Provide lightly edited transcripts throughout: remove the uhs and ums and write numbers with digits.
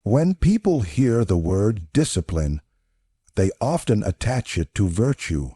When people hear the word discipline, they often attach it to virtue.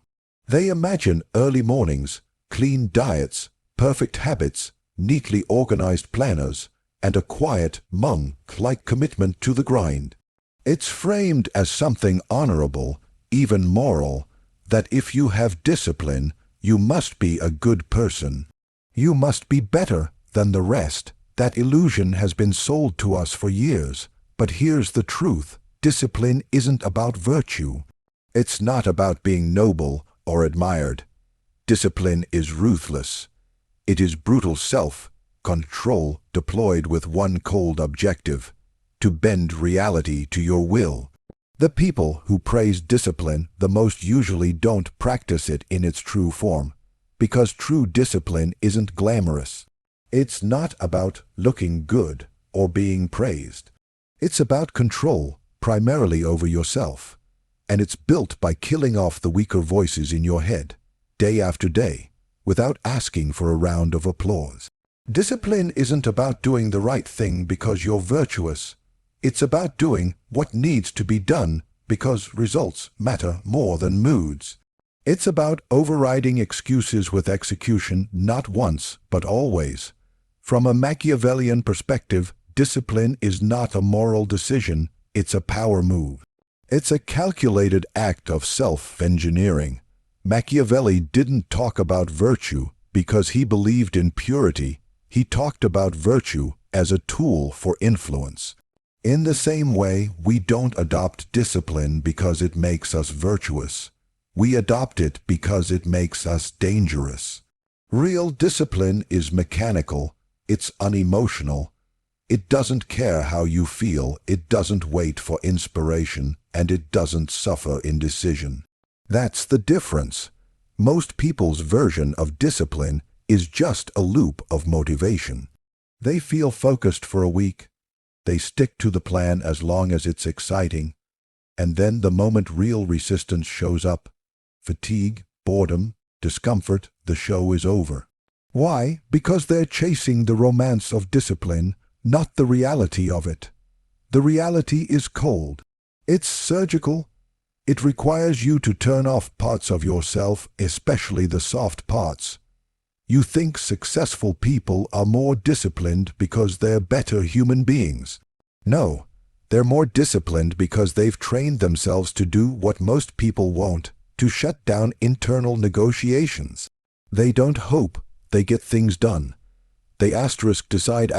They imagine early mornings, clean diets, perfect habits, neatly organized planners, and a quiet, monk-like commitment to the grind. It's framed as something honorable, even moral, that if you have discipline, you must be a good person. You must be better than the rest. That illusion has been sold to us for years. But here's the truth. Discipline isn't about virtue. It's not about being noble or admired. Discipline is ruthless. It is brutal self-control deployed with one cold objective: to bend reality to your will. The people who praise discipline the most usually don't practice it in its true form, because true discipline isn't glamorous. It's not about looking good or being praised. It's about control, primarily over yourself. And it's built by killing off the weaker voices in your head, day after day, without asking for a round of applause. Discipline isn't about doing the right thing because you're virtuous. It's about doing what needs to be done because results matter more than moods. It's about overriding excuses with execution, not once, but always. From a Machiavellian perspective, discipline is not a moral decision, it's a power move. It's a calculated act of self-engineering. Machiavelli didn't talk about virtue because he believed in purity. He talked about virtue as a tool for influence. In the same way, we don't adopt discipline because it makes us virtuous. We adopt it because it makes us dangerous. Real discipline is mechanical. It's unemotional. It doesn't care how you feel, it doesn't wait for inspiration, and it doesn't suffer indecision. That's the difference. Most people's version of discipline is just a loop of motivation. They feel focused for a week. They stick to the plan as long as it's exciting. And then the moment real resistance shows up, fatigue, boredom, discomfort, the show is over. Why? Because they're chasing the romance of discipline, not the reality of it. The reality is cold. It's surgical. It requires you to turn off parts of yourself, especially the soft parts. You think successful people are more disciplined because they're better human beings. No, they're more disciplined because they've trained themselves to do what most people won't, to shut down internal negotiations. They don't hope, they get things done. They decide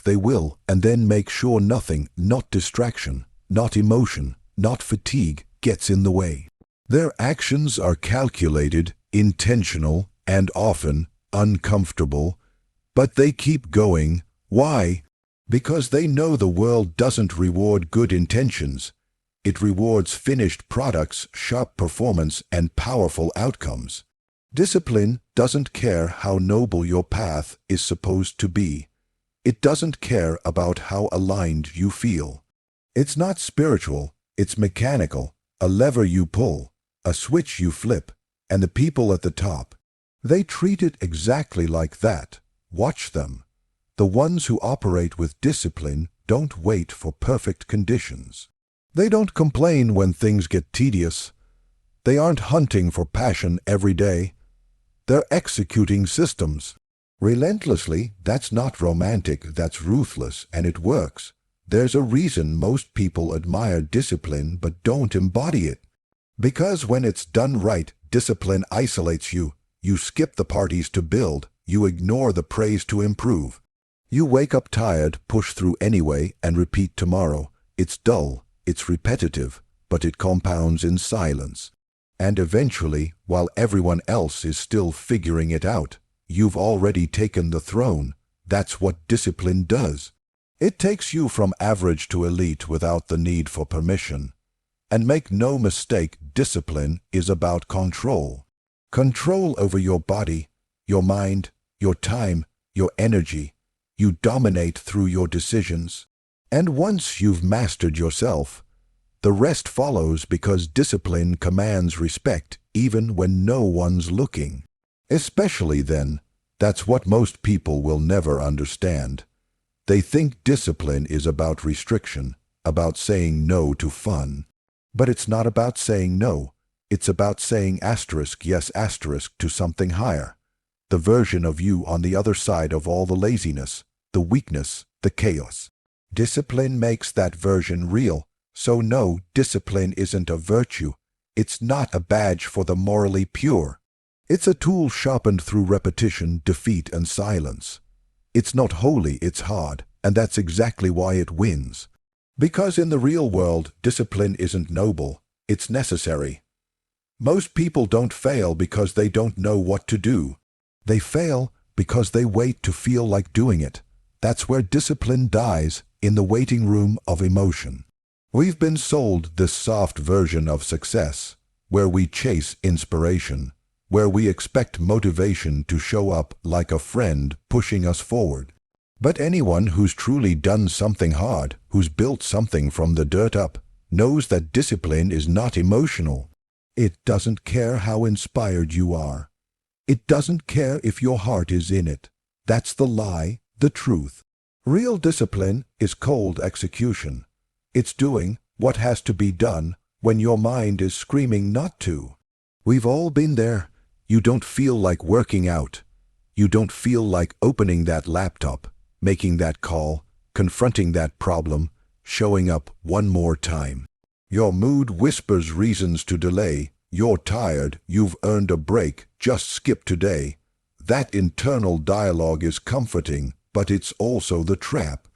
they will, and then make sure nothing, not distraction, not emotion, not fatigue, gets in the way. Their actions are calculated, intentional, and often uncomfortable, but they keep going. Why? Because they know the world doesn't reward good intentions. It rewards finished products, sharp performance, and powerful outcomes. Discipline doesn't care how noble your path is supposed to be. It doesn't care about how aligned you feel. It's not spiritual, it's mechanical, a lever you pull, a switch you flip, and the people at the top, they treat it exactly like that. Watch them. The ones who operate with discipline don't wait for perfect conditions. They don't complain when things get tedious. They aren't hunting for passion every day. They're executing systems. Relentlessly, that's not romantic, that's ruthless, and it works. There's a reason most people admire discipline but don't embody it. Because when it's done right, discipline isolates you. You skip the parties to build. You ignore the praise to improve. You wake up tired, push through anyway, and repeat tomorrow. It's dull, it's repetitive, but it compounds in silence. And eventually, while everyone else is still figuring it out, you've already taken the throne. That's what discipline does. It takes you from average to elite without the need for permission. And make no mistake, discipline is about control. Control over your body, your mind, your time, your energy. You dominate through your decisions. And once you've mastered yourself, the rest follows, because discipline commands respect even when no one's looking. Especially then, that's what most people will never understand. They think discipline is about restriction. about saying no to fun. But it's not about saying no. It's about saying asterisk yes asterisk to something higher. The version of you on the other side of all the laziness, the weakness, the chaos. Discipline makes that version real. So no, discipline isn't a virtue. It's not a badge for the morally pure. It's a tool sharpened through repetition, defeat, and silence. It's not holy, it's hard, and that's exactly why it wins. Because in the real world, discipline isn't noble, it's necessary. Most people don't fail because they don't know what to do. They fail because they wait to feel like doing it. That's where discipline dies, in the waiting room of emotion. We've been sold this soft version of success, where we chase inspiration, where we expect motivation to show up like a friend pushing us forward. But anyone who's truly done something hard, who's built something from the dirt up, knows that discipline is not emotional. It doesn't care how inspired you are. It doesn't care if your heart is in it. That's the lie, the truth. Real discipline is cold execution. It's doing what has to be done when your mind is screaming not to. We've all been there. You don't feel like working out. You don't feel like opening that laptop, making that call, confronting that problem, showing up one more time. Your mood whispers reasons to delay. You're tired, you've earned a break, just skip today. That internal dialogue is comforting, but it's also the trap.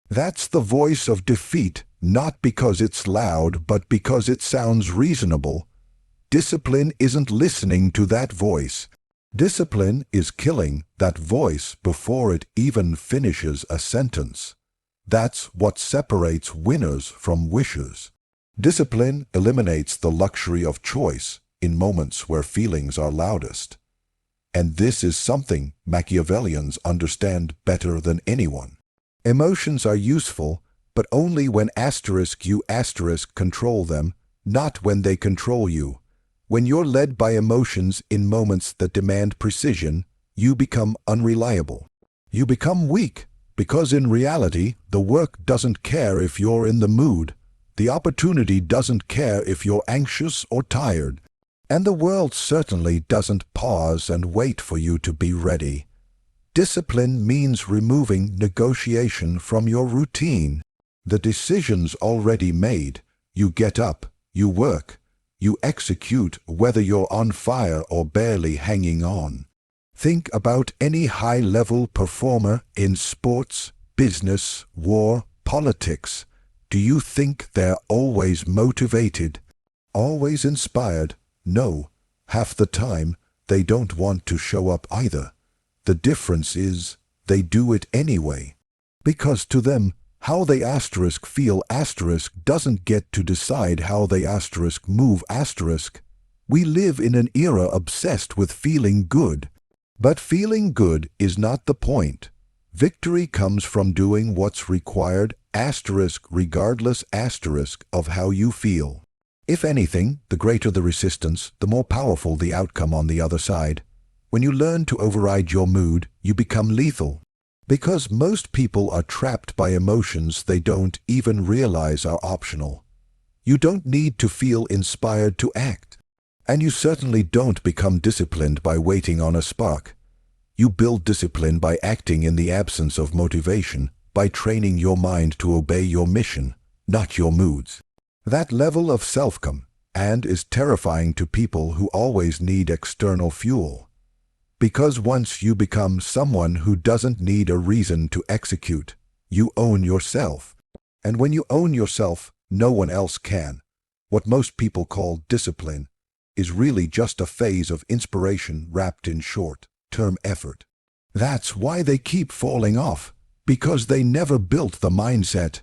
That's the voice of defeat, not because it's loud, but because it sounds reasonable. Discipline isn't listening to that voice. Discipline is killing that voice before it even finishes a sentence. That's what separates winners from wishers. Discipline eliminates the luxury of choice in moments where feelings are loudest. And this is something Machiavellians understand better than anyone. Emotions are useful, but only when you control them, not when they control you. When you're led by emotions in moments that demand precision, you become unreliable. You become weak, because in reality, the work doesn't care if you're in the mood. The opportunity doesn't care if you're anxious or tired. And the world certainly doesn't pause and wait for you to be ready. Discipline means removing negotiation from your routine. The decision's already made. You get up, you work, you execute whether you're on fire or barely hanging on. Think about any high-level performer in sports, business, war, politics. Do you think they're always motivated? Always inspired? No. Half the time, they don't want to show up either. The difference is, they do it anyway. Because to them, how they feel doesn't get to decide how they move . We live in an era obsessed with feeling good. But feeling good is not the point. Victory comes from doing what's required regardless of how you feel. If anything, the greater the resistance, the more powerful the outcome on the other side. When you learn to override your mood, you become lethal. Because most people are trapped by emotions they don't even realize are optional. You don't need to feel inspired to act. And you certainly don't become disciplined by waiting on a spark. You build discipline by acting in the absence of motivation, by training your mind to obey your mission, not your moods. That level of self-command is terrifying to people who always need external fuel. Because once you become someone who doesn't need a reason to execute, you own yourself. And when you own yourself, no one else can. What most people call discipline is really just a phase of inspiration wrapped in short-term effort. That's why they keep falling off, because they never built the mindset.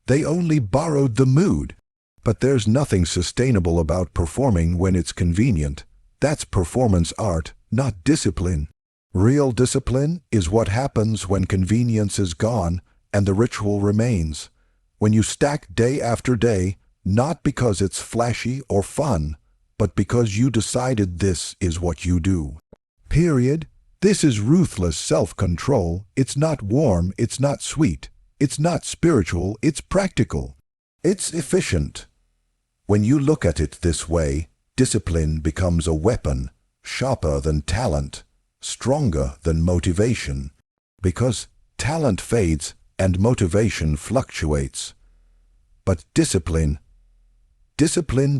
They only borrowed the mood. But there's nothing sustainable about performing when it's convenient. That's performance art, not discipline. Real discipline is what happens when convenience is gone and the ritual remains. When you stack day after day, not because it's flashy or fun, but because you decided this is what you do. Period. This is ruthless self-control. It's not warm, it's not sweet, it's not spiritual, it's practical. It's efficient. When you look at it this way, discipline becomes a weapon, sharper than talent, stronger than motivation, because talent fades and motivation fluctuates. But discipline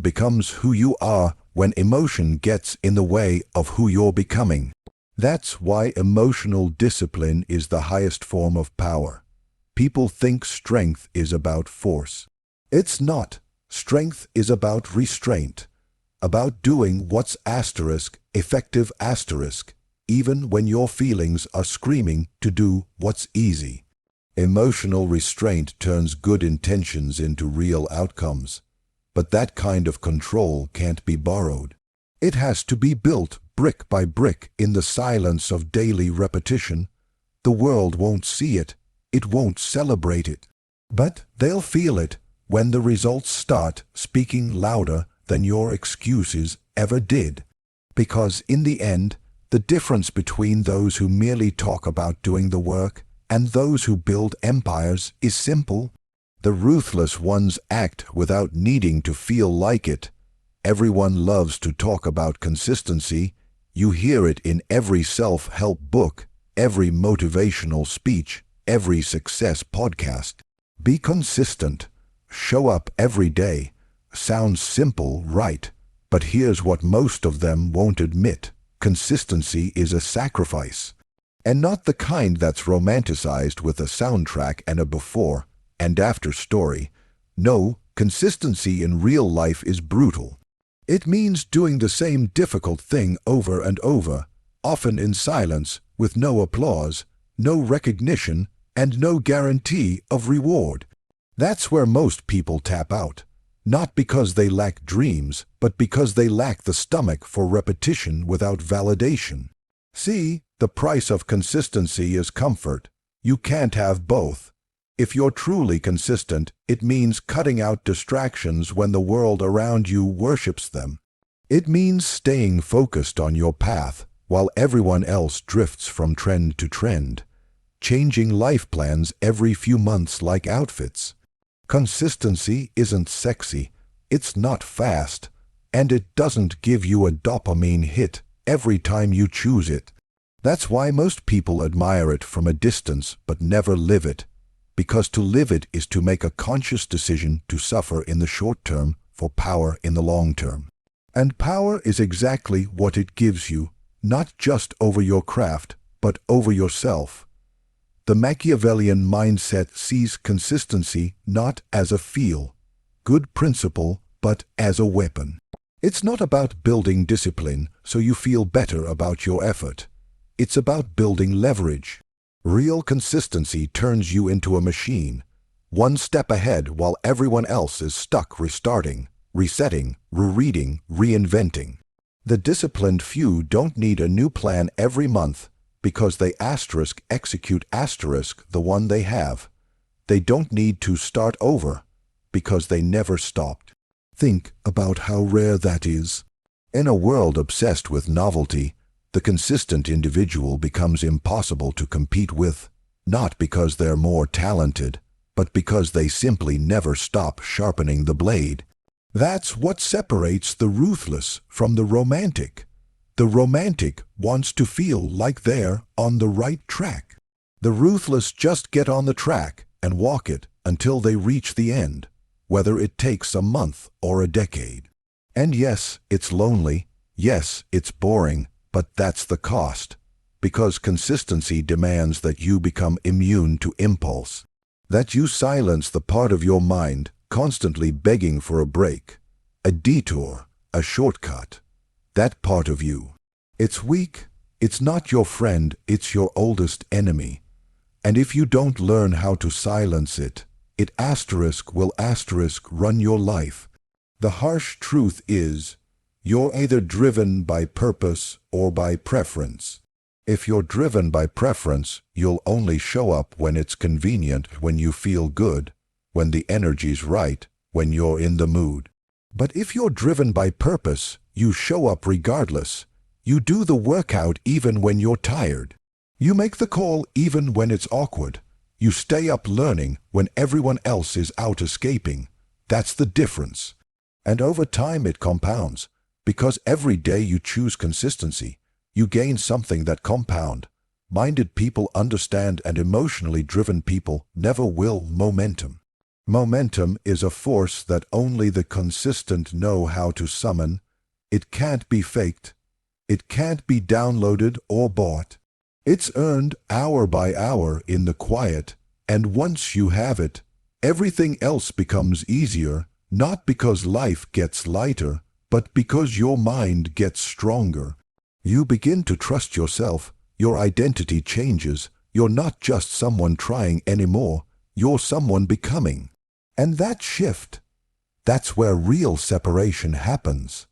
becomes who you are when emotion gets in the way of who you're becoming. That's why emotional discipline is the highest form of power. People think strength is about force. It's not. Strength is about restraint, about doing what's effective, even when your feelings are screaming to do what's easy. Emotional restraint turns good intentions into real outcomes. But that kind of control can't be borrowed. It has to be built brick by brick in the silence of daily repetition. The world won't see it. It won't celebrate it. But they'll feel it when the results start speaking louder than your excuses ever did. Because in the end, the difference between those who merely talk about doing the work and those who build empires is simple. The ruthless ones act without needing to feel like it. Everyone loves to talk about consistency. You hear it in every self-help book, every motivational speech, every success podcast. Be consistent. Show up every day. Sounds simple, right? But here's what most of them won't admit. Consistency is a sacrifice. And not the kind that's romanticized with a soundtrack and a before and after story. No, consistency in real life is brutal. It means doing the same difficult thing over and over, often in silence, with no applause, no recognition, and no guarantee of reward. That's where most people tap out. Not because they lack dreams, but because they lack the stomach for repetition without validation. See, the price of consistency is comfort. You can't have both. If you're truly consistent, it means cutting out distractions when the world around you worships them. It means staying focused on your path while everyone else drifts from trend to trend, changing life plans every few months like outfits. Consistency isn't sexy, it's not fast, and it doesn't give you a dopamine hit every time you choose it. That's why most people admire it from a distance but never live it. Because to live it is to make a conscious decision to suffer in the short term for power in the long term. And power is exactly what it gives you, not just over your craft, but over yourself. The Machiavellian mindset sees consistency not as a feel-good principle, but as a weapon. It's not about building discipline so you feel better about your effort. It's about building leverage. Real consistency turns you into a machine, one step ahead while everyone else is stuck restarting, resetting, rereading, reinventing. The disciplined few don't need a new plan every month because they execute the one they have. They don't need to start over because they never stopped. Think about how rare that is. In a world obsessed with novelty, the consistent individual becomes impossible to compete with, not because they're more talented, but because they simply never stop sharpening the blade. That's what separates the ruthless from the romantic. The romantic wants to feel like they're on the right track. The ruthless just get on the track and walk it until they reach the end, whether it takes a month or a decade. And yes, it's lonely. Yes, it's boring. But that's the cost, because consistency demands that you become immune to impulse, that you silence the part of your mind constantly begging for a break, a detour, a shortcut. That part of you. It's weak, it's not your friend, it's your oldest enemy. And if you don't learn how to silence it, it will run your life. The harsh truth is, you're either driven by purpose or by preference. If you're driven by preference, you'll only show up when it's convenient, when you feel good, when the energy's right, when you're in the mood. But if you're driven by purpose, you show up regardless. You do the workout even when you're tired. You make the call even when it's awkward. You stay up learning when everyone else is out escaping. That's the difference. And over time it compounds, because every day you choose consistency, you gain something that compound. Minded people understand, and emotionally driven people never will. Momentum. Momentum is a force that only the consistent know how to summon. It can't be faked. It can't be downloaded or bought. It's earned hour by hour in the quiet, and once you have it, everything else becomes easier, not because life gets lighter, but because your mind gets stronger. You begin to trust yourself, your identity changes, you're not just someone trying anymore, you're someone becoming. And that shift, that's where real separation happens.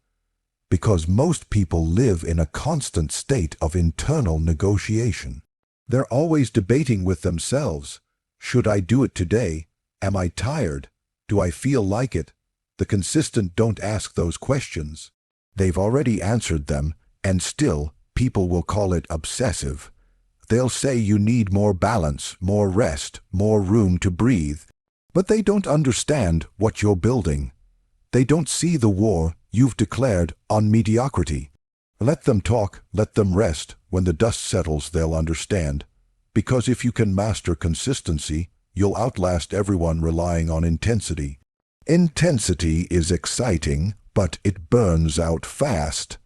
Because most people live in a constant state of internal negotiation. They're always debating with themselves. Should I do it today? Am I tired? Do I feel like it? The consistent don't ask those questions. They've already answered them, and still, people will call it obsessive. They'll say you need more balance, more rest, more room to breathe. But they don't understand what you're building. They don't see the war you've declared on mediocrity. Let them talk, let them rest. When the dust settles, they'll understand. Because if you can master consistency, you'll outlast everyone relying on intensity. Intensity is exciting, but it burns out fast.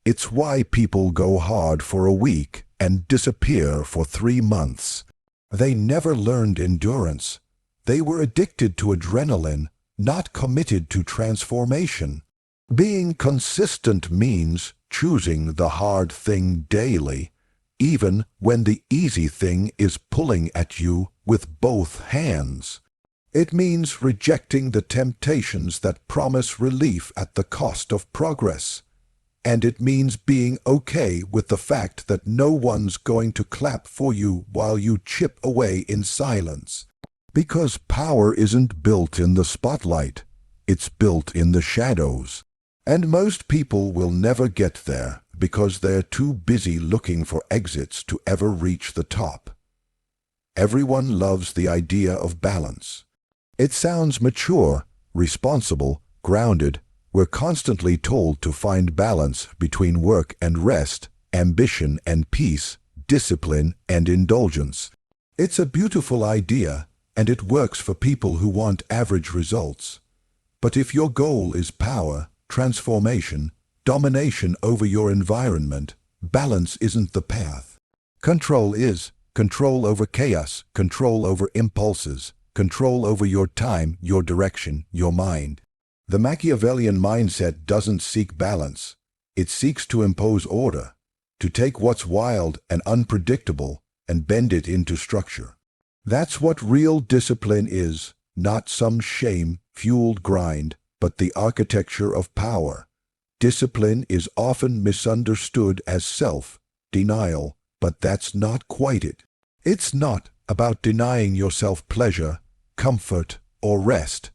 It's why people go hard for a week and disappear for 3 months. They never learned endurance. They were addicted to adrenaline, not committed to transformation. Being consistent means choosing the hard thing daily, even when the easy thing is pulling at you with both hands. It means rejecting the temptations that promise relief at the cost of progress. And it means being okay with the fact that no one's going to clap for you while you chip away in silence. Because power isn't built in the spotlight, it's built in the shadows. And most people will never get there because they're too busy looking for exits to ever reach the top. Everyone loves the idea of balance. It sounds mature, responsible, grounded. We're constantly told to find balance between work and rest, ambition and peace, discipline and indulgence. It's a beautiful idea, and it works for people who want average results. But if your goal is power, transformation, domination over your environment, balance isn't the path. Control is. Control over chaos, control over impulses, control over your time, your direction, your mind. The Machiavellian mindset doesn't seek balance. It seeks to impose order, to take what's wild and unpredictable and bend it into structure. That's what real discipline is, not some shame-fueled grind, but the architecture of power. Discipline is often misunderstood as self-denial, but that's not quite it. It's not about denying yourself pleasure, comfort, or rest.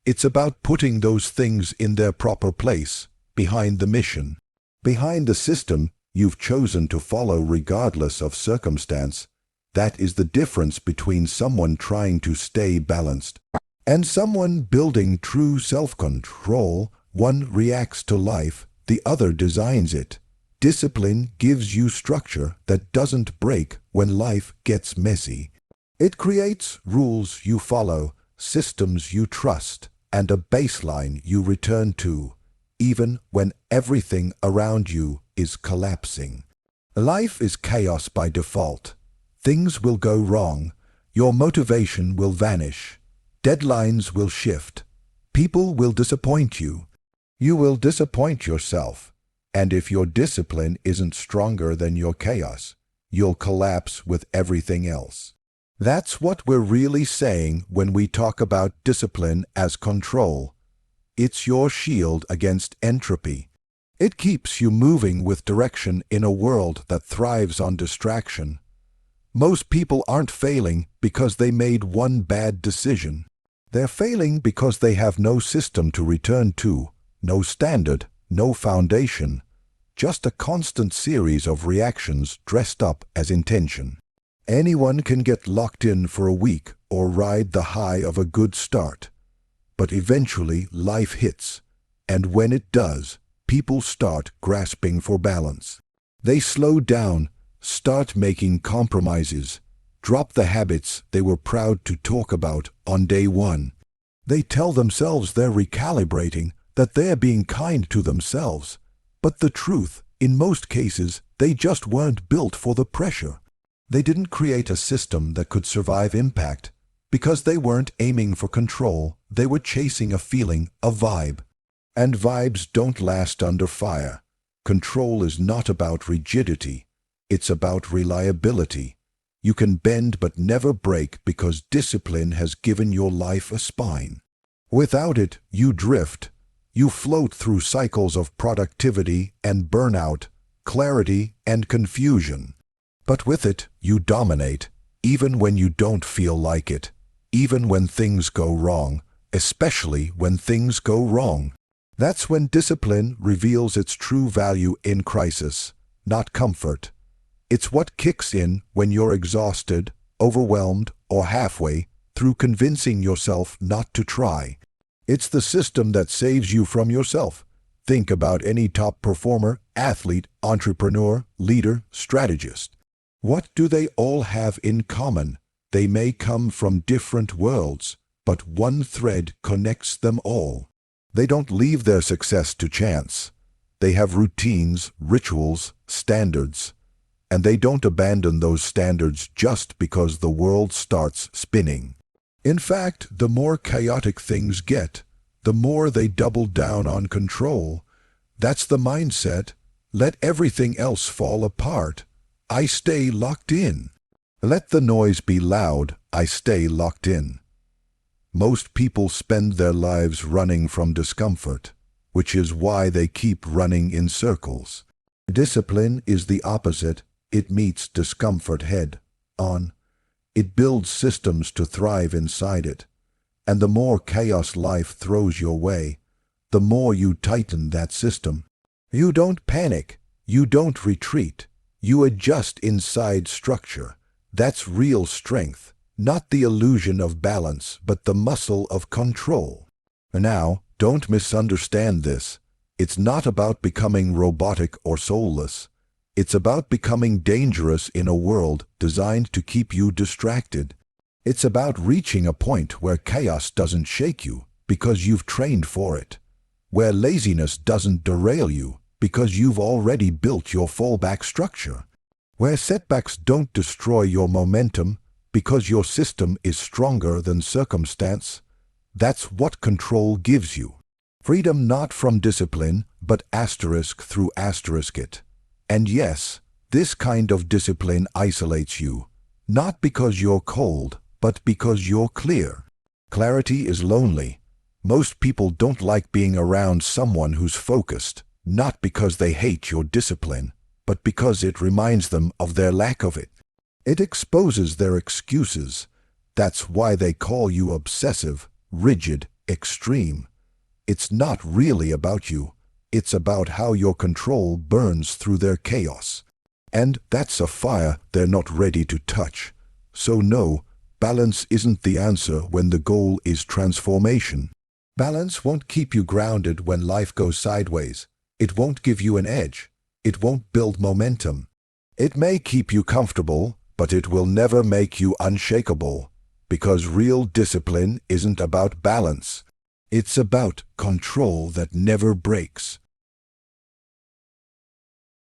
It's about putting those things in their proper place, behind the mission, behind the system you've chosen to follow regardless of circumstance. That is the difference between someone trying to stay balanced and someone building true self-control. One reacts to life, the other designs it. Discipline gives you structure that doesn't break when life gets messy. It creates rules you follow, systems you trust, and a baseline you return to, even when everything around you is collapsing. Life is chaos by default. Things will go wrong. Your motivation will vanish. Deadlines will shift. People will disappoint you. You will disappoint yourself. And if your discipline isn't stronger than your chaos, you'll collapse with everything else. That's what we're really saying when we talk about discipline as control. It's your shield against entropy. It keeps you moving with direction in a world that thrives on distraction. Most people aren't failing because they made one bad decision. They're failing because they have no system to return to, no standard, no foundation, just a constant series of reactions dressed up as intention. Anyone can get locked in for a week or ride the high of a good start. but eventually life hits. And when it does, people start grasping for balance. They slow down, start making compromises, drop the habits they were proud to talk about on day one. They tell themselves they're recalibrating, that they're being kind to themselves. But the truth, in most cases, they just weren't built for the pressure. They didn't create a system that could survive impact. Because they weren't aiming for control, they were chasing a feeling, a vibe. And vibes don't last under fire. Control is not about rigidity. It's about reliability. You can bend but never break because discipline has given your life a spine. Without it, you drift. You float through cycles of productivity and burnout, clarity and confusion. But with it, you dominate, even when you don't feel like it, even when things go wrong, especially when things go wrong. That's when discipline reveals its true value in crisis, not comfort. It's what kicks in when you're exhausted, overwhelmed, or halfway through convincing yourself not to try. It's the system that saves you from yourself. Think about any top performer, athlete, entrepreneur, leader, strategist. What do they all have in common? They may come from different worlds, but one thread connects them all. They don't leave their success to chance. They have routines, rituals, standards. And they don't abandon those standards just because the world starts spinning. In fact, the more chaotic things get, the more they double down on control. That's the mindset. Let everything else fall apart. I stay locked in. Let the noise be loud. I stay locked in. Most people spend their lives running from discomfort, which is why they keep running in circles. Discipline is the opposite. It meets discomfort head on. It builds systems to thrive inside it. And the more chaos life throws your way, the more you tighten that system. You don't panic. You don't retreat. You adjust inside structure. That's real strength, not the illusion of balance, but the muscle of control. Now, don't misunderstand this. It's not about becoming robotic or soulless. It's about becoming dangerous in a world designed to keep you distracted. It's about reaching a point where chaos doesn't shake you because you've trained for it, where laziness doesn't derail you because you've already built your fallback structure, where setbacks don't destroy your momentum because your system is stronger than circumstance. That's what control gives you. Freedom not from discipline, but asterisk through asterisk it. And yes, this kind of discipline isolates you, not because you're cold, but because you're clear. Clarity is lonely. Most people don't like being around someone who's focused, not because they hate your discipline, but because it reminds them of their lack of it. It exposes their excuses. That's why they call you obsessive, rigid, extreme. It's not really about you. It's about how your control burns through their chaos. And that's a fire they're not ready to touch. So no, balance isn't the answer when the goal is transformation. Balance won't keep you grounded when life goes sideways. It won't give you an edge. It won't build momentum. It may keep you comfortable, but it will never make you unshakable. Because real discipline isn't about balance. It's about control that never breaks.